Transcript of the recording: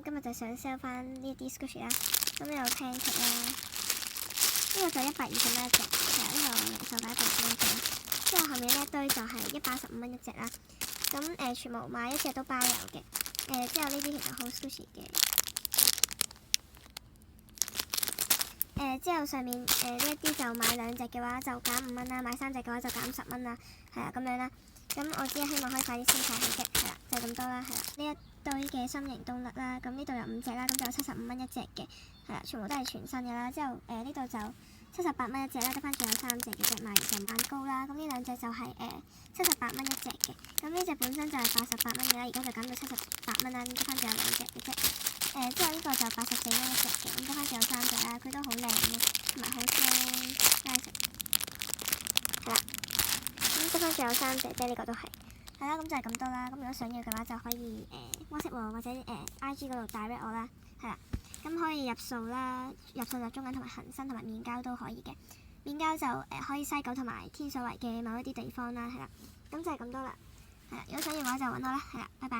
今日就想 sell 翻呢啲 Squishy 啦，咁有 Pancake 啦，呢個就120蚊一隻，係啊，呢個零售價120蚊一隻啦。之後後面呢一堆就係115蚊一隻啦，咁全部買一隻都包郵嘅。之後呢啲其實好 Squishy 嘅。之後上面呢一啲就買2隻嘅話就減5蚊啦，買3隻嘅話就減10蚊啦，係啊咁樣啦。咁我只係希望可以快啲清晒佢嘅，係啦，就咁多啦，係啦。呢一堆嘅心形冬甩啦，咁呢度有5隻啦，咁就有75蚊一隻嘅，係啦，全部都係全新嘅啦。之後呢度就78蚊一隻啦，得翻仲有3隻嘅啫，賣完就蛋糕啦。咁呢2隻就係78蚊一隻嘅，咁呢隻本身就係88蚊嘅啦，而家就減到78蚊啦，咁得翻仲有2隻嘅啫。之後呢個就84蚊一隻嘅，咁得翻仲有3隻啦，佢都好靚嘅，同埋好香，拉食。係啦，咁得翻仲有3隻啫，呢個都係。係啦，咁就係咁多啦。咁如果想要嘅話，就可以WhatsApp 我或者IG 嗰度 direct 我啦。係啦，咁可以入數啦，入數就中銀同埋恒生同埋面交都可以嘅。面交就可以西九同埋天水圍嘅某一啲地方啦。係啦，咁就係咁多啦。係啦，如果想要嘅話就揾我啦。係啦，拜拜。